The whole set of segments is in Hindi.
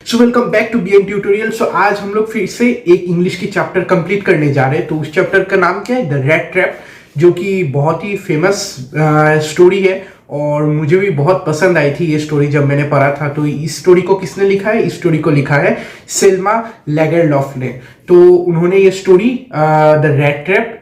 So welcome back to BM tutorial. So आज हम लोग फिर से एक इंग्लिश की चैप्टर कंप्लीट करने जा रहे हैं। तो उस चैप्टर का नाम क्या है? द रैट ट्रैप, जो कि बहुत ही फेमस स्टोरी है और मुझे भी बहुत पसंद आई थी ये स्टोरी जब मैंने पढ़ा था। तो इस स्टोरी को किसने लिखा है? इस स्टोरी को लिखा है सेल्मा लैगरलॉफ ने। तो उन्होंने ये स्टोरी द रैट ट्रैप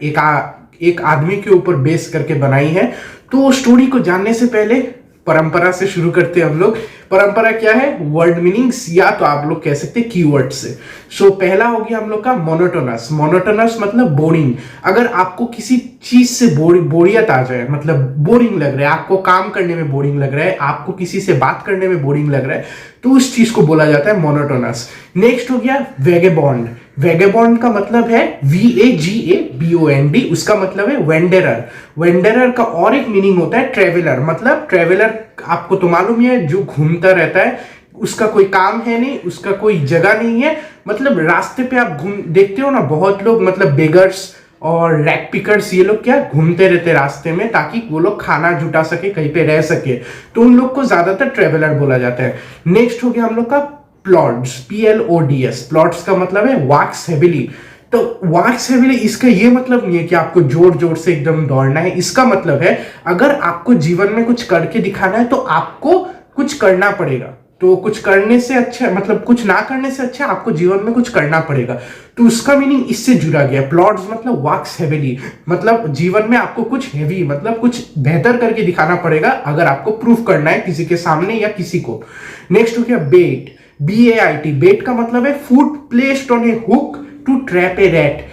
एक आदमी के ऊपर बेस करके बनाई है। तो स्टोरी को जानने से पहले परंपरा से शुरू करते हैं हम लोग। परंपरा क्या है? वर्ड मीनिंग्स, या तो आप लोग कह सकते हैं कीवर्ड से। सो पहला हो गया हम लोग का मोनोटोनस। मोनोटोनस मतलब बोरिंग। अगर आपको किसी चीज से बोरियत आ जाए, मतलब बोरिंग लग रहा है, आपको काम करने में बोरिंग लग रहा है, आपको किसी से बात करने में बोरिंग लग रहा है, तो उस चीज को बोला जाता है मोनोटोनस। नेक्स्ट हो गया वेगेबॉन्ड। वेगेबॉन्ड का मतलब है VAGABOND, उसका मतलब है वेंडरर। वेंडरर का और एक मीनिंग होता है ट्रेवलर। मतलब ट्रेवलर आपको तो मालूम ही है, जो घूमता रहता है, उसका कोई काम है नहीं, उसका कोई जगह नहीं है। मतलब रास्ते पे आप देखते हो ना, बहुत लोग मतलब बेगर्स और रैक पिकर्स, ये लोग क्या घूमते रहते रास्ते में ताकि वो लोग खाना जुटा सके, कहीं पे रह सके। तो उन लोग को ज्यादातर ट्रेवलर बोला जाता है। नेक्स्ट हो गया हम लोग का प्लॉट्स, PLODS। प्लॉट्स का मतलब है वॉक्स हेविली। तो वॉक्स हेविली, इसका ये मतलब नहीं है कि आपको जोर जोर से एकदम दौड़ना है। इसका मतलब है अगर आपको जीवन में कुछ करके दिखाना है तो आपको कुछ करना पड़ेगा। तो कुछ करने से अच्छा, मतलब कुछ ना करने से अच्छा आपको जीवन में कुछ करना पड़ेगा। तो उसका मीनिंग इससे जुड़ा गया। प्लॉट्स मतलब वॉक्स हेविली, मतलब जीवन में आपको कुछ हेवी, मतलब कुछ बेहतर करके दिखाना पड़ेगा अगर आपको प्रूफ करना है किसी के सामने या किसी को। नेक्स्ट हो गया बेट, BAIT। बेट का मतलब है food placed on a hook to trap a rat.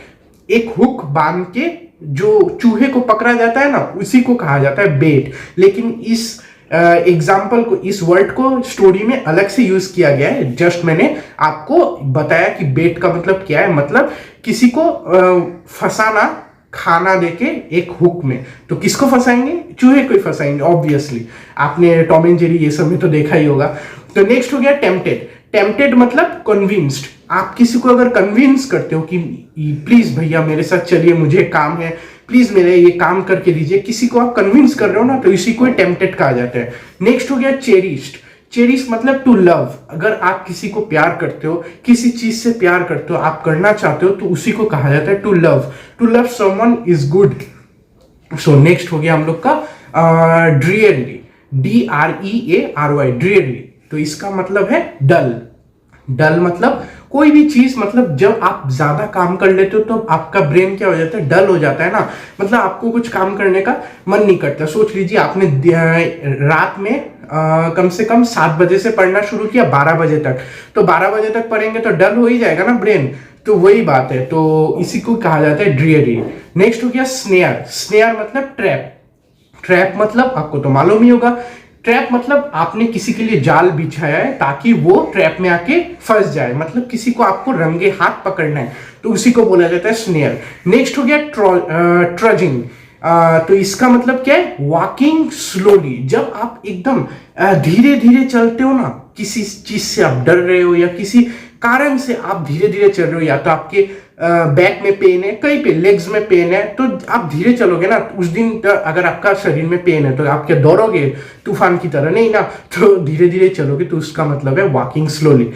एक हुक बांध के जो चूहे को पकड़ा जाता है ना, उसी को कहा जाता है बेट। लेकिन इस एग्जाम्पल को, इस वर्ड को स्टोरी में अलग से यूज किया गया है। जस्ट मैंने आपको बताया कि बेट का मतलब क्या है। मतलब किसी को फंसाना, खाना देके एक हुक में। तो किसको फंसाएंगे? चूहे को ही फंसाएंगे ऑब्वियसली। आपने टॉम एंड जेरी ये सब में तो देखा ही होगा। तो नेक्स्ट हो गया टेम्पटेड। टेम्पटेड मतलब कन्विंस्ड। आप किसी को अगर कन्विंस करते हो कि प्लीज भैया मेरे साथ चलिए, मुझे काम है, प्लीज मेरे ये काम करके दीजिए, किसी को आप कन्विंस कर रहे हो ना, तो इसी को टेम्पटेड कहा जाता है। नेक्स्ट हो गया चेरिश्ड। चेरिश मतलब टू लव। अगर आप किसी को प्यार करते हो, किसी चीज से प्यार करते हो, आप करना चाहते हो, तो उसी को कहा जाता है to love. To love someone is good. So next हो गया हम लोग का ड्रीयरली, DREARY, ड्रीयरली। तो इसका मतलब है डल। डल मतलब कोई भी चीज, मतलब जब आप ज्यादा काम कर लेते हो तो आपका ब्रेन क्या हो जाता है? डल हो जाता है ना। मतलब आपको कुछ काम करने का मन नहीं करता। सोच लीजिए आपने रात में कम से कम 7 बजे से पढ़ना शुरू किया 12 बजे तक, तो 12 बजे तक पढ़ेंगे तो डल हो ही जाएगा ना ब्रेन। तो वही बात है। तो इसी को कहा जाता है ड्रीयरी। नेक्स्ट हो गया स्नेयर। स्नेयर मतलब ट्रैप। ट्रैप मतलब आपको तो मालूम ही होगा। ट्रैप मतलब आपने किसी के लिए जाल बिछाया है ताकि वो ट्रैप में आके फंस जाए, मतलब किसी को आपको रंगे हाथ पकड़ना है, तो उसी को बोला जाता है स्नेयर। नेक्स्ट हो गया ट्रजिंग। तो इसका मतलब क्या है? Walking slowly. जब आप एकदम धीरे धीरे चलते हो ना, किसी चीज से आप डर रहे हो या किसी कारण से आप धीरे धीरे चल रहे हो, या तो आपके बैक में पेन है, कहीं पे लेग्स में पेन है, तो आप धीरे चलोगे ना। उस दिन अगर आपका शरीर में पेन है तो आप क्या दौड़ोगे तूफान की तरह? नहीं ना। तो धीरे धीरे चलोगे, तो उसका मतलब है वॉकिंग स्लोली।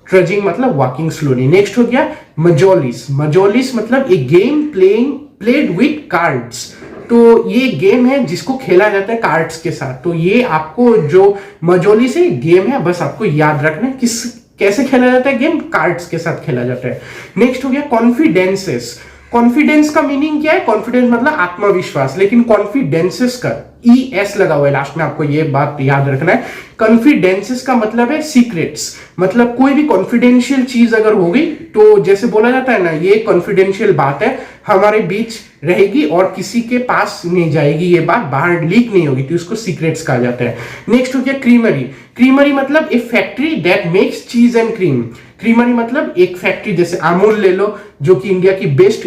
ट्रजिंग मतलब वॉकिंग स्लोली। नेक्स्ट हो गया मजोलिस। मजोलिस मतलब ए गेम प्लेड विथ कार्ड्स। तो ये गेम है जिसको खेला जाता है कार्ड्स के साथ। तो ये आपको जो मजोलिस है गेम है, बस आपको याद रखना है कैसे खेला जाता है गेम। कार्ड्स के साथ खेला जाता है। नेक्स्ट हो गया कॉन्फिडेंसेस। कॉन्फिडेंस का मीनिंग क्या है? कॉन्फिडेंस मतलब आत्मविश्वास, लेकिन कॉन्फिडेंसेस का ES लगा हुआ है लास्ट में, आपको ये बात याद रखना है। कॉन्फिडेंसेस का मतलब है सीक्रेट्स। मतलब कोई भी कॉन्फिडेंशियल चीज अगर होगी तो जैसे बोला जाता है ना, ये कॉन्फिडेंशियल बात है, हमारे बीच रहेगी और किसी के पास नहीं जाएगी, ये बात बाहर लीक नहीं होगी, तो इसको सीक्रेट्स कहा जाता है। नेक्स्ट हो गया क्रीमरी। क्रीमरी मतलब ए फैक्ट्री दैट मेक्स चीज एंड क्रीम। क्रीमरी मतलब एक फैक्ट्री, जैसे अमूल ले लो जो कि इंडिया की बेस्ट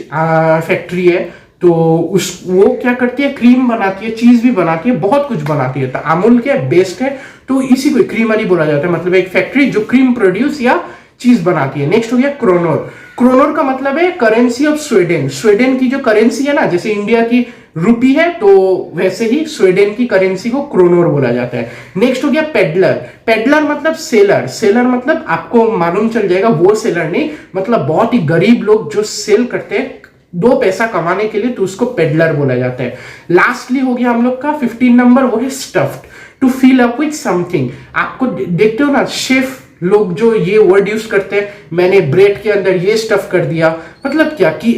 फैक्ट्री है। तो वो क्या करती है? क्रीम बनाती है, चीज भी बनाती है, बहुत कुछ बनाती है। तो अमूल क्या बेस्ट है, तो इसी को क्रीमरी बोला जाता है। मतलब एक फैक्ट्री जो क्रीम प्रोड्यूस या चीज बनाती है। नेक्स्ट हो गया क्रोनोर। क्रोनोर का मतलब है करेंसी ऑफ स्वीडन। स्वीडन की जो करेंसी है ना, जैसे इंडिया की रुपी है, तो वैसे ही स्वीडन की करेंसी को क्रोनोर बोला जाता है। नेक्स्ट हो गया पेडलर। पेडलर मतलब सेलर। सेलर मतलब आपको मालूम चल जाएगा, वो सेलर नहीं, मतलब बहुत ही गरीब लोग जो सेल करते हैं दो पैसा कमाने के लिए, तो उसको पेडलर बोला जाता है। लास्टली हो गया हम लोग का 15 नंबर, वो है stuffed. To fill up with something. आपको देखते हो ना शेफ लोग जो ये वर्ड यूज करते हैं, मैंने ब्रेड के अंदर ये स्टफ कर दिया, मतलब क्या कि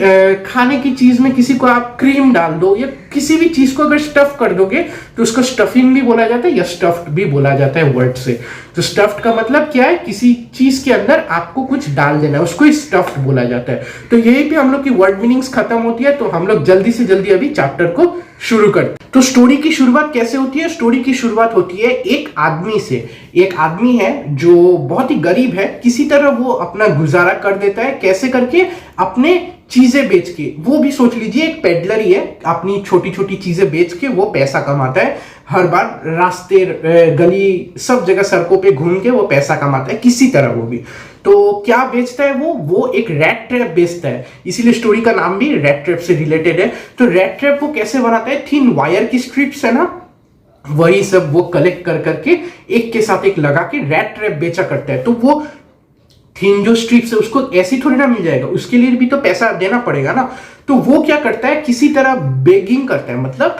खाने की चीज में किसी को आप क्रीम डाल दो या किसी भी चीज को अगर स्टफ कर दोगे तो उसको स्टफिंग भी बोला जाता है या स्टफ्ड भी बोला जाता है वर्ड से। तो स्टफ्ड का मतलब क्या है, किसी चीज के अंदर आपको कुछ डाल देना है, उसको ही स्टफ्ड बोला जाता है। तो यही पे हम लोग की वर्ड मीनिंग्स खत्म होती है। तो हम लोग जल्दी से जल्दी अभी चैप्टर को शुरू करते हैं। तो स्टोरी की शुरुआत कैसे होती है? स्टोरी की शुरुआत होती है एक आदमी से। एक आदमी है जो बहुत ही गरीब है, किसी तरह वो अपना गुजारा कर देता है। कैसे करके? अपने चीजें बेच के। वो भी सोच लीजिए एक पेडलर ही है, अपनी छोटी छोटी चीजें बेच के वो पैसा कमाता है। हर बार रास्ते, गली, सब जगह सड़कों पे घूम के वो पैसा कमाता है किसी तरह वो भी। तो क्या बेचता है वो एक रैट ट्रैप बेचता है, इसीलिए स्टोरी का नाम भी रैट ट्रैप से रिलेटेड है। तो रैट ट्रैप वो कैसे बनाता है? थिन वायर की स्ट्रिप्स है ना, वही सब वो कलेक्ट कर करके एक के साथ एक लगा के रैट ट्रैप बेचा करता है। तो वो थिन जो स्ट्रिप्स है उसको ऐसी थोड़ी ना मिल जाएगा, उसके लिए भी तो पैसा देना पड़ेगा ना। तो वो क्या करता है, किसी तरह बेगिंग करता है, मतलब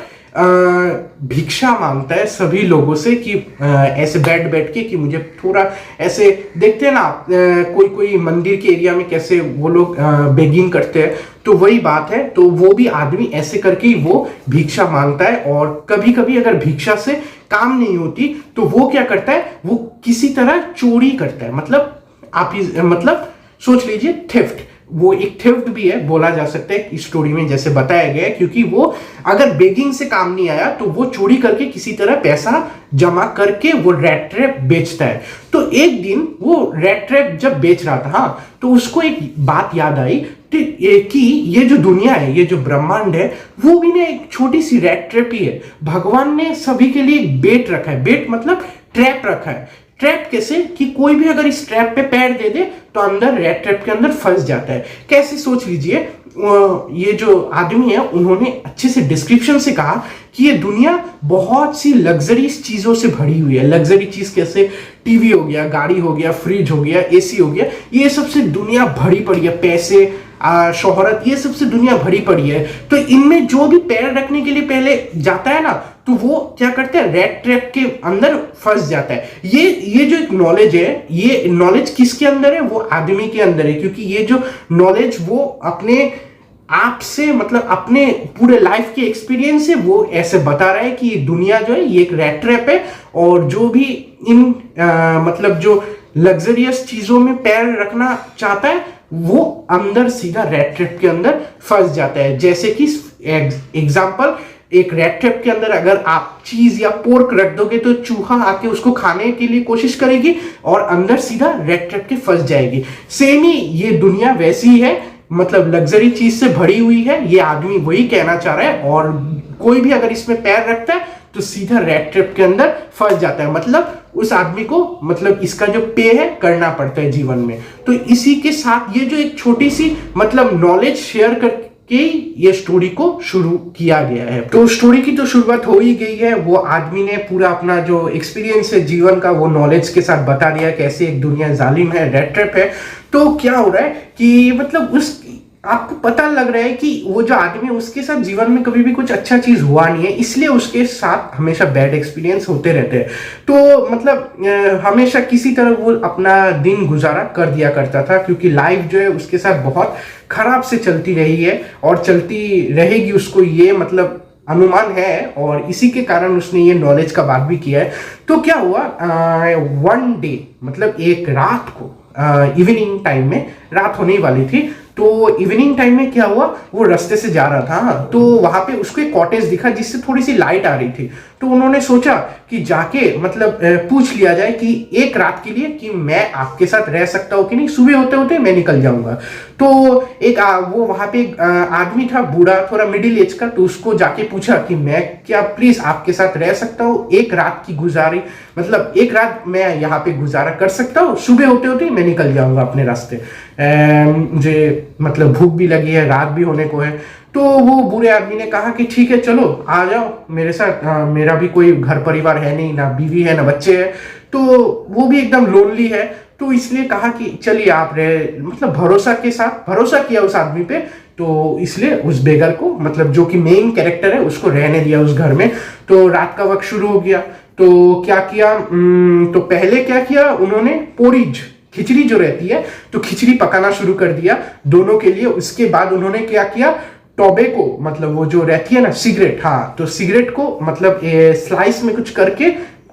भिक्षा मांगता है सभी लोगों से कि ऐसे बैठ बैठ के कि मुझे थोड़ा ऐसे, देखते हैं ना कोई कोई मंदिर के एरिया में कैसे वो लोग बेगिंग करते हैं, तो वही बात है। तो वो भी आदमी ऐसे करके ही वो भिक्षा मांगता है। और कभी कभी अगर भिक्षा से काम नहीं होती तो वो क्या करता है, वो किसी तरह चोरी करता है। मतलब आप मतलब सोच लीजिए थेफ्ट, वो एक थेफ्ट भी है बोला जा सकता है इस स्टोरी में जैसे बताया गया है, क्योंकि वो अगर बेगिंग से काम नहीं आया तो वो चोरी करके किसी तरह पैसा जमा करके वो रैट ट्रैप बेचता है। तो एक दिन वो रैट ट्रैप जब बेच रहा था, हाँ, तो उसको एक बात याद आई कि ये जो दुनिया है, ये जो ब्रह्मांड है, वो भी ना एक छोटी सी रैट ट्रैप ही है। भगवान ने सभी के लिए एक बेट रखा है। बेट मतलब ट्रैप रखा है। ट्रैप कैसे? कि कोई भी अगर इस ट्रैप पे पैर दे दे तो अंदर रैट ट्रैप के अंदर फंस जाता है। कैसे? सोच लीजिए, ये जो आदमी है उन्होंने अच्छे से डिस्क्रिप्शन से कहा कि ये दुनिया बहुत सी लग्जरीज चीजों से भरी हुई है। लग्जरी चीज कैसे? टीवी हो गया, गाड़ी हो गया, फ्रिज हो गया, एसी हो गया, ये सबसे दुनिया भरी पड़ी है। पैसे, शोहरत, ये सबसे दुनिया भरी पड़ी है। तो इनमें जो भी पैर रखने के लिए पहले जाता है ना, तो वो क्या करता है, रैट ट्रैप के अंदर फंस जाता है। ये जो एक नॉलेज है, ये नॉलेज किसके अंदर है? वो आदमी के अंदर है, क्योंकि ये जो नॉलेज वो अपने आप से, मतलब अपने पूरे लाइफ के एक्सपीरियंस से वो ऐसे बता रहा है कि दुनिया जो है ये एक रैट ट्रैप है। और जो भी इन मतलब जो लग्जरियस चीजों में पैर रखना चाहता है वो अंदर सीधा रैट ट्रैप के अंदर फंस जाता है। जैसे कि एग्जांपल, एक रैट ट्रैप के अंदर अगर आप चीज या पोर्क रख दोगे तो चूहा आके उसको खाने के लिए कोशिश करेगी और अंदर सीधा रैट ट्रैप के फंस जाएगी। सेम ही ये दुनिया वैसी ही है, मतलब लग्जरी चीज से भरी हुई है। ये आदमी वही कहना चाह रहा है। और कोई भी अगर इसमें पैर रखता है तो सीधा रैट ट्रैप के अंदर फंस जाता है। मतलब उस आदमी को, मतलब इसका जो पे है करना पड़ता है जीवन में। तो इसी के साथ ये जो एक छोटी सी मतलब नॉलेज शेयर करके ये स्टोरी को शुरू किया गया है। तो स्टोरी की तो शुरुआत हो ही गई है। वो आदमी ने पूरा अपना जो एक्सपीरियंस है जीवन का वो नॉलेज के साथ बता दिया कैसे एक दुनिया जालिम है, रैट ट्रैप है। तो क्या हो रहा है कि मतलब उस आपको पता लग रहा है कि वो जो आदमी है उसके साथ जीवन में कभी भी कुछ अच्छा चीज हुआ नहीं है, इसलिए उसके साथ हमेशा बैड एक्सपीरियंस होते रहते हैं। तो मतलब हमेशा किसी तरह वो अपना दिन गुजारा कर दिया करता था, क्योंकि लाइफ जो है उसके साथ बहुत खराब से चलती रही है और चलती रहेगी, उसको ये मतलब अनुमान है। और इसी के कारण उसने ये नॉलेज का बात भी किया है। तो क्या हुआ, वन डे मतलब एक रात को, इवनिंग टाइम में, रात होने वाली थी, तो इवनिंग टाइम में क्या हुआ, वो रास्ते से जा रहा था, तो वहां पे उसको एक कॉटेज दिखा जिससे थोड़ी सी लाइट आ रही थी। तो उन्होंने सोचा कि जाके मतलब पूछ लिया जाए कि एक रात के लिए कि मैं आपके साथ रह सकता हूँ कि नहीं, सुबह होते होते मैं निकल जाऊंगा। तो एक वो वहां पे एक आदमी था, बूढ़ा, थोड़ा मिडिल एज का, तो उसको जाके पूछा कि मैं क्या प्लीज आपके साथ रह सकता हूँ, एक रात की गुजारी, मतलब एक रात मैं यहाँ पे गुजारा कर सकता हूँ, सुबह होते होते मैं निकल जाऊंगा अपने रास्ते, मुझे मतलब भूख भी लगी है, रात भी होने को है। तो वो बुरे आदमी ने कहा कि ठीक है चलो आ जाओ मेरे साथ, मेरा भी कोई घर परिवार है नहीं, ना बीवी है ना बच्चे हैं, तो वो भी एकदम लोनली है। तो इसलिए कहा कि चलिए आप रहे, मतलब भरोसा किया उस आदमी पे, तो इसलिए उस बेगर को, मतलब जो कि मेन कैरेक्टर है, उसको रहने दिया उस घर में। तो रात का वक्त शुरू हो गया, तो क्या किया, तो पहले क्या किया उन्होंने, पोरिज खिचड़ी जो रहती है, तो खिचड़ी पकाना शुरू कर दिया दोनों के लिए। उसके बाद उन्होंने क्या किया, टोबैको, मतलब वो जो रहती है ना सिगरेट, हाँ, तो सिगरेट को मतलब स्लाइस में कुछ करके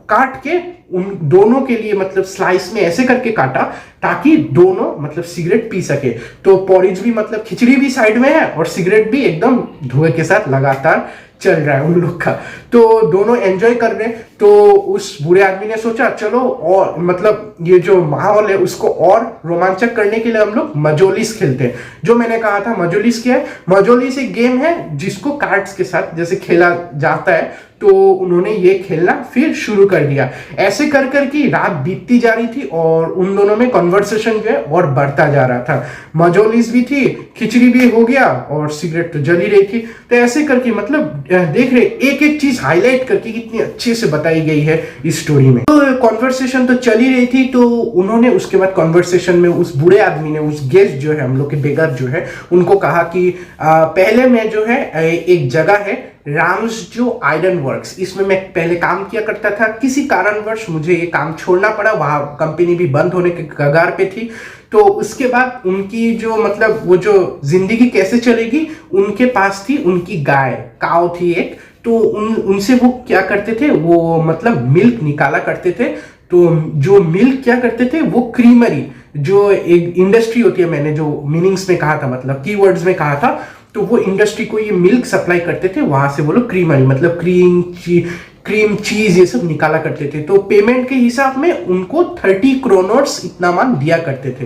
काट के उन दोनों के लिए, मतलब स्लाइस में ऐसे करके काटा ताकि दोनों मतलब सिगरेट पी सके। तो पॉरिज भी, मतलब खिचड़ी भी साइड में है और सिगरेट भी एकदम धुएं के साथ लगातार चल रहा है उन लोग का, तो दोनों एंजॉय कर रहे हैं। तो उस बुरे आदमी ने सोचा चलो, और मतलब ये जो माहौल है उसको और रोमांचक करने के लिए हम लोग मजोलिस खेलते हैं। जो मैंने कहा था मजोलिस क्या है, मजोलिस एक गेम है जिसको कार्ड्स के साथ जैसे खेला जाता है, तो उन्होंने ये खेलना फिर शुरू कर दिया। ऐसे कर कर की रात बीतती जा रही थी और उन दोनों में कन्वर्सेशन जो है और बढ़ता जा रहा था। मजोलिस भी थी, खिचड़ी भी हो गया और सिगरेट तो जल ही रही थी। तो ऐसे करके मतलब देख रहे एक एक चीज हाईलाइट करके कितनी अच्छे से बताई गई है इस स्टोरी में। तो कॉन्वर्सेशन तो चल ही रही थी, तो उन्होंने उसके बाद कॉन्वर्सेशन में उस बुरे आदमी ने, उस गेस्ट जो है हम लोग के बेगर जो है, उनको कहा कि पहले मैं जो है एक जगह है राम्स जो आयरन वर्क्स, इसमें मैं पहले काम किया करता था, किसी कारणवश मुझे ये काम छोड़ना पड़ा, वहां कंपनी भी बंद होने के कगार पे थी। तो उसके बाद उनकी जो मतलब वो जो जिंदगी कैसे चलेगी, उनके पास थी उनकी गाय, काऊ थी एक, तो उनसे वो क्या करते थे, वो मतलब मिल्क निकाला करते थे। तो जो मिल्क क्या करते थे, वो क्रीमरी जो एक इंडस्ट्री होती है, मैंने जो मीनिंग्स में कहा था, मतलब कीवर्ड्स में कहा था, तो वो इंडस्ट्री को ये मिल्क सप्लाई करते थे, वहां से वो लोग क्रीमरी मतलब क्रीम चीज ये सब निकाला करते थे। तो पेमेंट के हिसाब में उनको 30 क्रोनर्स इतना मान दिया करते थे।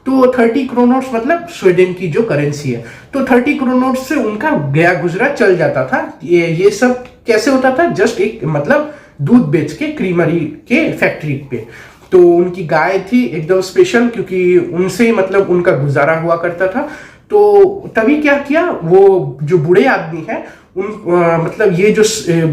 तो 30 क्रोनर्स मतलब स्वीडन की जो करेंसी है, तो 30 क्रोनर्स से उनका गया गुजरा चल जाता था। ये सब कैसे होता था, जस्ट एक मतलब दूध बेच के क्रीमरी के फैक्ट्री पे। तो उनकी गाय थी एकदम स्पेशल, क्योंकि उनसे ही मतलब उनका गुजारा हुआ करता था। तो तभी क्या किया, वो जो बूढ़े आदमी है मतलब ये जो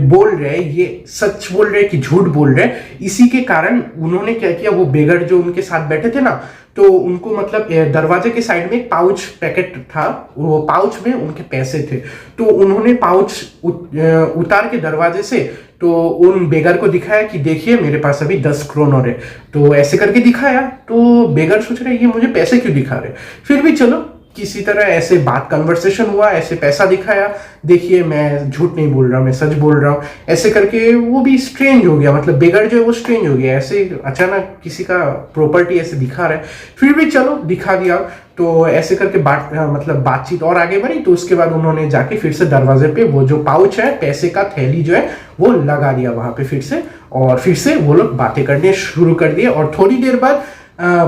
बोल रहे हैं, ये सच बोल रहे हैं कि झूठ बोल रहे हैं, इसी के कारण उन्होंने क्या किया, वो बेगर जो उनके साथ बैठे थे ना, तो उनको मतलब दरवाजे के साइड में एक पाउच पैकेट था, वो पाउच में उनके पैसे थे। तो उन्होंने पाउच उतार के दरवाजे से तो उन बेगर को दिखाया कि देखिए मेरे पास अभी 10 क्रोनर है। तो ऐसे करके दिखाया, तो बेगर सोच रहे ये मुझे पैसे क्यों दिखा रहे, फिर भी चलो किसी तरह ऐसे बात कन्वर्सेशन हुआ, ऐसे पैसा दिखाया, देखिए मैं झूठ नहीं बोल रहा, मैं सच बोल रहा हूँ, ऐसे करके वो भी स्ट्रेंज हो गया, मतलब बेगर जो है वो स्ट्रेंज हो गया, ऐसे अचानक किसी का प्रॉपर्टी ऐसे दिखा रहा है, फिर भी चलो दिखा दिया। तो ऐसे करके बातचीत और आगे बढ़ी। तो उसके बाद उन्होंने जाके फिर से दरवाजे पे वो जो पाउच है, पैसे का थैली जो है वो लगा दिया वहां पे फिर से, और फिर से वो लोग बातें करने शुरू कर दिए। और थोड़ी देर बाद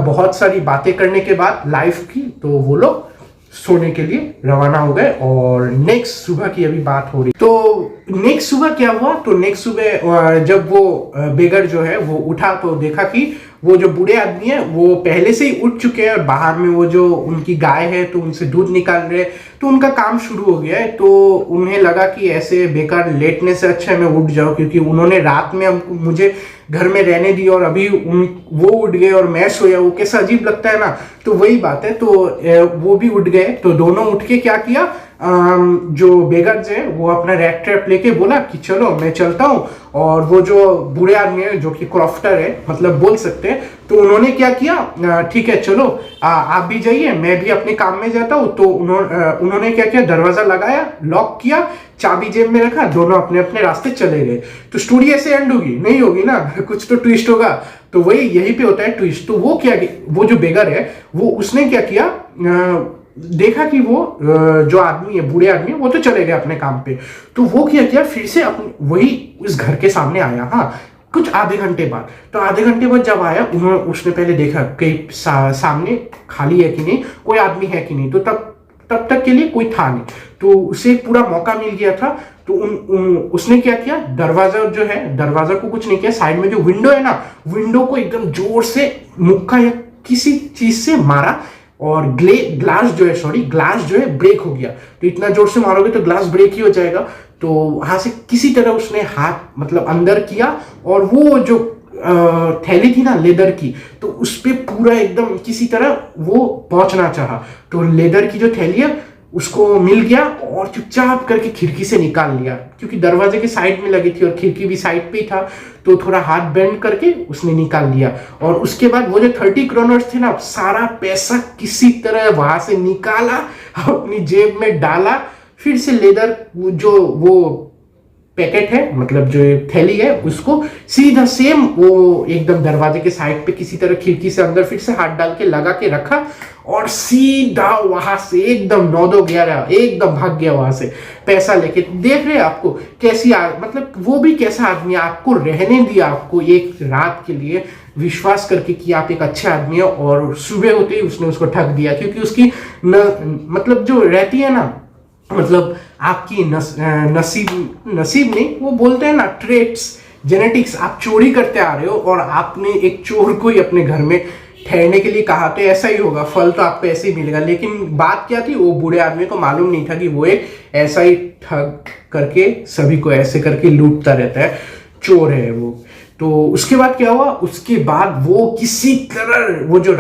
बहुत सारी बातें करने के बाद लाइफ की, तो वो लोग सोने के लिए रवाना हो गए। और नेक्स्ट सुबह की अभी बात हो रही, तो नेक्स्ट सुबह क्या हुआ, तो नेक्स्ट सुबह जब वो बेगर जो है वो उठा, तो देखा कि वो जो बूढ़े आदमी है वो पहले से ही उठ चुके हैं, और बाहर में वो जो उनकी गाय है तो उनसे दूध निकाल रहे, तो उनका काम शुरू हो गया है। तो उन्हें लगा कि ऐसे बेकार लेटने से अच्छा है मैं उठ जाऊं, क्योंकि उन्होंने रात में मुझे घर में रहने दी और अभी वो उठ गए और मैं सोया, वो कैसा अजीब लगता है ना। तो वही बात है, तो वो भी उठ गए। तो दोनों उठ के क्या किया, जो बेगर है वो अपना रैट ट्रैप लेके बोला कि चलो मैं चलता हूँ, और वो जो बूढ़े आदमी है जो कि क्रॉफ्टर है मतलब बोल सकते हैं, तो उन्होंने क्या किया, ठीक है चलो आप भी जाइए, मैं भी अपने काम में जाता हूँ। तो उन्होंने क्या किया, दरवाजा लगाया, लॉक किया, चाबी जेब में रखा, दोनों अपने अपने रास्ते चले गए। तो स्टोरी ऐसे एंड होगी नहीं, होगी ना, कुछ तो ट्विस्ट होगा। तो वही यहीं पे होता है ट्विस्ट। तो वो क्या, वो जो बेगर है वो उसने क्या किया, देखा कि वो जो आदमी है, बूढ़े आदमी, वो तो चले गए अपने काम पे। तो वो क्या किया, फिर से अपने वही उस घर के सामने आया, हाँ, कुछ आधे घंटे बाद। तो आधे घंटे बाद जब आया, उसने पहले देखा कि सामने खाली है कि नहीं, कोई आदमी है कि नहीं। तो तब तक के लिए कोई था नहीं, तो उसे एक पूरा मौका मिल गया था। तो उसने क्या किया, दरवाजा जो है, दरवाजा को कुछ नहीं किया, साइड में जो विंडो है ना, विंडो को एकदम जोर से मुक्का या किसी चीज से मारा, और ग्लास जो है ब्रेक हो गया। तो इतना जोर से मारोगे तो ग्लास ब्रेक ही हो जाएगा। तो वहां से किसी तरह उसने हाथ मतलब अंदर किया और वो जो थैली थी ना लेदर की, तो उस पे पूरा एकदम किसी तरह वो पहुंचना चाहा। तो लेदर की जो थैली है उसको मिल गया और चुपचाप करके खिड़की से निकाल लिया, क्योंकि दरवाजे के साइड में लगी थी और खिड़की भी साइड पे ही था। तो थोड़ा हाथ बेंड करके उसने निकाल लिया और उसके बाद वो जो 30 क्रोनर्स थे ना, सारा पैसा किसी तरह वहां से निकाला, अपनी जेब में डाला, फिर से लेदर जो वो पैकेट है मतलब जो थैली है उसको सीधा सेम वो एकदम दरवाजे के साइड पे किसी तरह खिड़की से अंदर फिर से हाथ डाल के लगा के रखा और सीधा वहां से एकदम 9-2-11 एकदम भाग गया वहां से पैसा लेके। देख रहे हैं आपको कैसी मतलब वो भी कैसा आदमी आपको रहने दिया, आपको एक रात के लिए विश्वास करके कि आप एक अच्छे आदमी हो, और सुबह होते ही उसने उसको ठग दिया। क्योंकि उसकी मतलब जो रहती है ना, मतलब आपकी नसीब नहीं, वो बोलते हैं ना ट्रेट्स, जेनेटिक्स, आप चोरी करते आ रहे हो और आपने एक चोर को ही अपने घर में ठहरने के लिए कहा, तो ऐसा ही होगा, फल तो आपको ऐसे ही मिलेगा। लेकिन बात क्या थी, वो बूढ़े आदमी को मालूम नहीं था कि वो एक ऐसा ही ठग करके सभी को ऐसे करके लूटता रहता है, चोर है वो। तो उसके बाद क्या हुआ, उसके बाद वो किसी तरह वो जो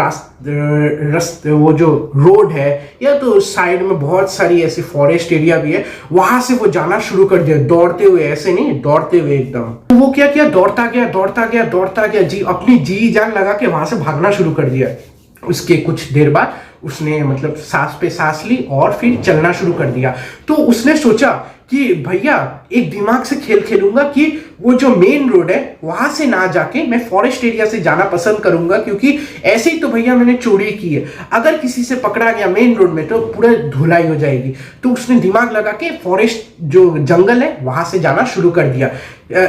वो जो रोड है या तो साइड में बहुत सारी ऐसी फॉरेस्ट एरिया भी है, वहां से वो जाना शुरू कर दिया दौड़ते हुए, ऐसे नहीं दौड़ते हुए एकदम। तो वो क्या किया, दौड़ता गया जी, अपनी जी जान लगा के वहां से भागना शुरू कर दिया। उसके कुछ देर बाद उसने मतलब सांस पे सांस ली और फिर चलना शुरू कर दिया। तो उसने सोचा कि भैया एक दिमाग से खेल खेलूंगा कि वो जो मेन रोड है वहां से ना जाके मैं फॉरेस्ट एरिया से जाना पसंद करूंगा, क्योंकि ऐसे ही तो भैया मैंने चोरी की है, अगर किसी से पकड़ा गया मेन रोड में तो पूरा धुलाई हो जाएगी। तो उसने दिमाग लगा के फॉरेस्ट जो जंगल है वहां से जाना शुरू कर दिया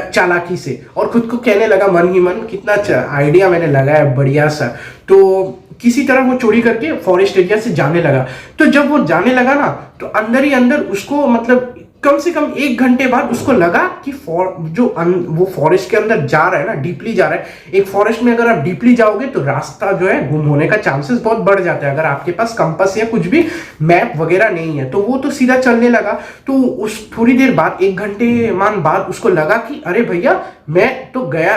चालाकी से, और खुद को कहने लगा मन ही मन, कितना आइडिया मैंने लगाया बढ़िया सा। तो किसी तरह वो चोरी करके फॉरेस्ट एरिया से जाने लगा। तो जब वो जाने लगा ना, तो अंदर ही अंदर उसको मतलब कम से कम 1 घंटे बाद उसको लगा कि वो फॉरेस्ट के अंदर जा रहा है ना, डीपली जा रहा है। एक फॉरेस्ट में अगर आप डीपली जाओगे तो रास्ता जो है गुम होने का चांसेस बहुत बढ़ जाता है, अगर आपके पास कंपास या कुछ भी मैप वगैरह नहीं है। तो वो तो सीधा चलने लगा। तो उस थोड़ी देर बाद 1 घंटे मान बाद उसको लगा कि अरे भैया मैं तो गया,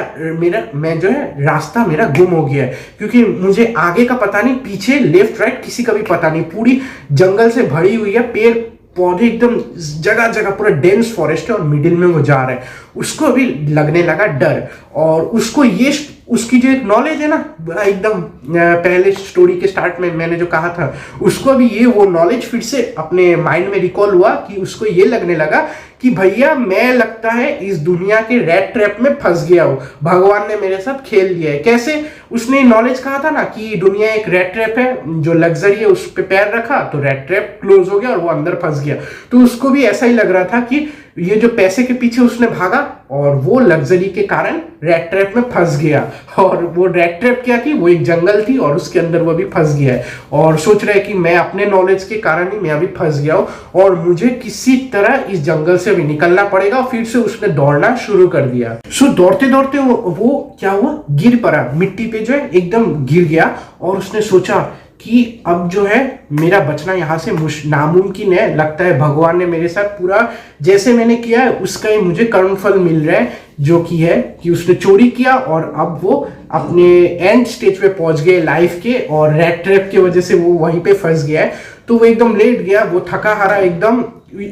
मैं जो है रास्ता मेरा गुम हो गया है, क्योंकि मुझे आगे का पता नहीं, पीछे लेफ्ट राइट किसी का भी पता नहीं, पूरी जंगल से भरी हुई है, पेड़ पौधे एकदम जगह जगह, पूरा डेंस फॉरेस्ट है और मिडिल में वो जा रहा है। उसको भी लगने लगा डर, और उसको ये उसकी जो एक नॉलेज है ना एकदम पहले स्टोरी के स्टार्ट में मैंने जो कहा था, उसको भी ये वो नॉलेज फिर से अपने माइंड में रिकॉल हुआ कि उसको ये लगने लगा कि भैया मैं लगता है इस दुनिया के रैट ट्रैप में फंस गया हूं, भगवान ने मेरे साथ खेल लिया है। कैसे, उसने नॉलेज कहा था ना कि दुनिया एक रैट ट्रैप है, जो लग्जरी है उस पे पैर रखा तो रैट ट्रैप क्लोज हो गया और वो अंदर फंस गया। तो उसको भी ऐसा ही लग रहा था कि ये जो पैसे के पीछे उसने भागा और वो लग्जरी के कारण रैट ट्रैप में फंस गया, और वो रैट ट्रैप क्या थी, वो एक जंगल थी और उसके अंदर वो भी फंस गया है, और सोच रहा है कि मैं अपने नॉलेज के कारण ही मैं अभी फंस गया हूं और मुझे किसी तरह इस जंगल से भी निकलना पड़ेगा। फिर से उसने दौड़ना शुरू कर दिया। सो दौड़ते दौड़ते वो क्या हुआ, गिर पड़ा मिट्टी पे, जो है एकदम गिर गया, और उसने सोचा कि अब जो है मेरा बचना यहाँ से नामुमकिन है, लगता है भगवान ने मेरे साथ पूरा जैसे मैंने किया है उसका ही मुझे कर्मफल मिल रहा है, जो कि है कि उसने चोरी किया और अब वो अपने एंड स्टेज पे पहुंच गए लाइफ के, और रैट ट्रैप की वजह से वो वहीं पे फंस गया है। तो वो एकदम लेट गया, वो थका हारा एकदम,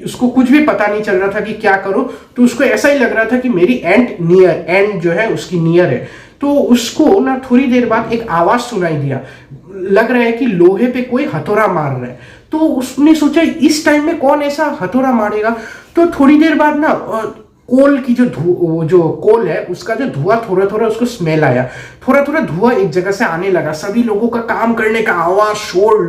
उसको कुछ भी पता नहीं चल रहा था कि क्या करो। तो उसको ऐसा ही लग रहा था कि मेरी एंड जो है उसकी नियर है। तो उसको ना थोड़ी देर बाद एक आवाज सुनाई दिया, लग रहा है कि लोहे पे कोई हथौड़ा मार रहा है। तो उसने सोचा इस टाइम में कौन ऐसा हथौड़ा मारेगा। तो थोड़ी देर बाद ना कोल की जो कोल है उसका जो धुआं थोड़ा थोड़ा उसको स्मेल आया, थोड़ा थोड़ा धुआं एक जगह से आने लगा, सभी लोगों का काम करने का आवाज, शोर,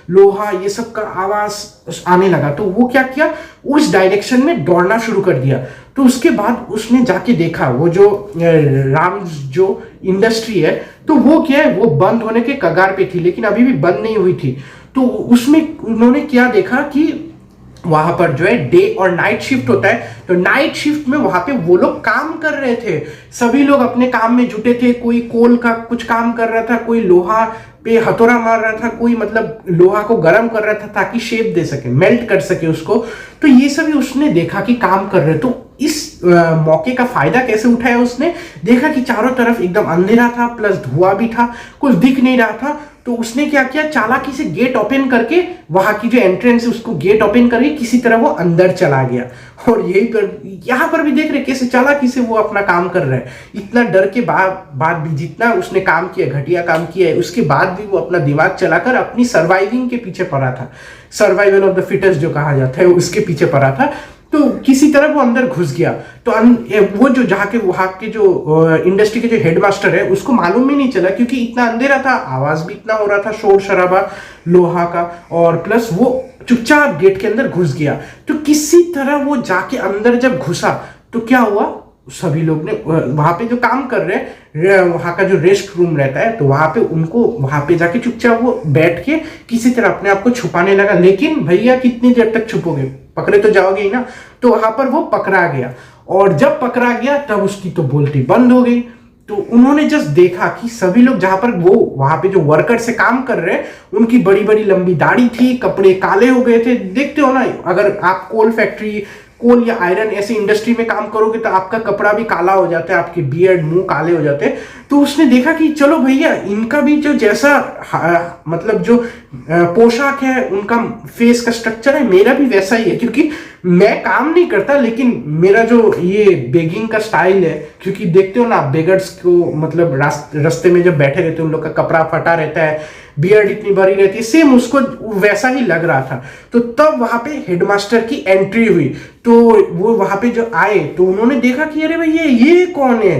लोहा ये सब का आवाज आने लगा। तो वो क्या किया, उस डायरेक्शन में दौड़ना शुरू कर दिया। तो उसके बाद उसने जाके देखा वो जो राम जो इंडस्ट्री है, तो वो क्या है, वो बंद होने के कगार पे थी, लेकिन अभी भी बंद नहीं हुई थी। तो उसमें उन्होंने क्या देखा कि वहां पर जो है डे और नाइट शिफ्ट होता है। तो नाइट शिफ्ट में वहां पे वो लोग काम कर रहे थे, सभी लोग अपने काम में जुटे थे। कोई कोल का कुछ काम कर रहा था, कोई लोहा पे हथौड़ा मार रहा था, कोई मतलब लोहा को गर्म कर रहा था ताकि शेप दे सके, मेल्ट कर सके उसको। तो ये सभी उसने देखा कि काम कर रहे। तो इस मौके का फायदा कैसे उठाया उसने, देखा कि चारों तरफ एकदम अंधेरा था, प्लस धुआं भी था, कुछ दिख नहीं रहा था। तो उसने क्या किया, चालाकी से गेट ओपन करके, वहां की जो एंट्रेंस है उसको गेट ओपन करके किसी तरह वो अंदर चला गया। और यही पर यहां पर भी देख रहे कैसे चालाकी से वो अपना काम कर रहा है। इतना डर के बाद भी जितना उसने काम किया, घटिया काम किया है, उसके बाद भी वो अपना दिमाग चलाकर अपनी सर्वाइविंग के पीछे पड़ा था। सर्वाइवल ऑफ द फिटेस्ट जो कहा जाता है, उसके पीछे पड़ा था। तो किसी तरह वो अंदर घुस गया। तो वो जो जहाँ के वहां के जो इंडस्ट्री के जो हेडमास्टर है उसको मालूम ही नहीं चला, क्योंकि इतना अंधेरा था, आवाज भी इतना हो रहा था, शोर शराबा लोहा का, और प्लस वो चुपचाप गेट के अंदर घुस गया। तो किसी तरह वो जाके अंदर जब घुसा तो क्या हुआ, सभी लोग ने वहां पे जो काम कर रहे हैं, वहां का जो रेस्ट रूम रहता है, तो वहां पे उनको वहां पे जाके चुपचाप वो बैठ के किसी तरह अपने आप को छुपाने लगा। लेकिन भैया कितनी देर तक छुपोगे, पकड़े तो जाओगे ही ना। तो वहां पर वो पकड़ा गया, और जब पकड़ा गया तब उसकी तो बोलती बंद हो गई। तो उन्होंने जस्ट देखा कि सभी लोग जहां पर वो वहां पे जो वर्कर से काम कर रहे हैं, उनकी बड़ी बड़ी लंबी दाढ़ी थी, कपड़े काले हो गए थे। देखते हो ना, अगर आप कोल फैक्ट्री, कोल या आयरन ऐसी इंडस्ट्री में काम करोगे तो आपका कपड़ा भी काला हो जाता है, आपके बियर्ड मुंह काले हो जाते हैं। तो उसने देखा कि चलो भैया, इनका भी जो जैसा मतलब जो पोशाक है, उनका फेस का स्ट्रक्चर है, मेरा भी वैसा ही है। क्योंकि मैं काम नहीं करता, लेकिन मेरा जो ये बेगिंग का स्टाइल है, क्योंकि देखते हो ना बेगर्स को, मतलब रास्ते में जब बैठे रहते हैं उन लोग का कपड़ा फटा रहता है, बियर्ड इतनी बड़ी रहती है, सेम उसको वैसा ही लग रहा था। तो तब वहां पे हेडमास्टर की एंट्री हुई। तो वो वहां पे जो आए तो उन्होंने देखा कि अरे भैया ये कौन है।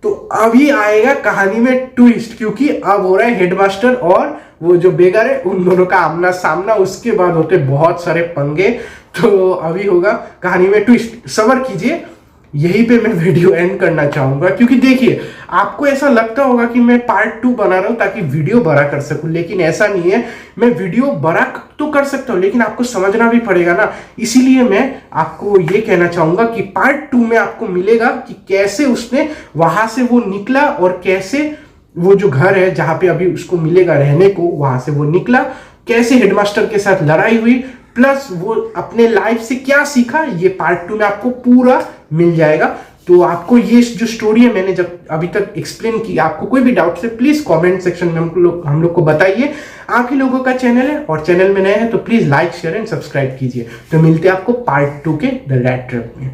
तो अभी आएगा कहानी में ट्विस्ट, क्योंकि अब हो रहा है हेडमास्टर और वो जो बेगर है उन दोनों का आमना सामना। उसके बाद होते बहुत सारे पंगे। तो अभी होगा कहानी में ट्विस्ट, सब्र कीजिए। यहीं पे मैं वीडियो एंड करना चाहूंगा, क्योंकि देखिए आपको ऐसा लगता होगा कि मैं पार्ट 2 बना रहा हूं ताकि वीडियो बड़ा कर सकूं, लेकिन ऐसा नहीं है। मैं वीडियो बड़ा तो कर सकता हूं, लेकिन आपको समझना भी पड़ेगा ना। इसीलिए मैं आपको ये कहना चाहूंगा कि पार्ट 2 में आपको मिलेगा कि कैसे उसने वहां से वो निकला, और कैसे वो जो घर है जहां पे अभी उसको मिलेगा रहने को, वहां से वो निकला, कैसे हेडमास्टर के साथ लड़ाई हुई, प्लस वो अपने लाइफ से क्या सीखा। ये पार्ट 2 में आपको पूरा मिल जाएगा। तो आपको ये जो स्टोरी है मैंने जब अभी तक एक्सप्लेन की, आपको कोई भी डाउट है प्लीज कमेंट सेक्शन में हम लोग को बताइए। आप ही लोगों का चैनल है, और चैनल में नए हैं तो please like share and subscribe कीजिए। तो मिलते हैं आपको पार्ट 2 के द रैट ट्रैप में।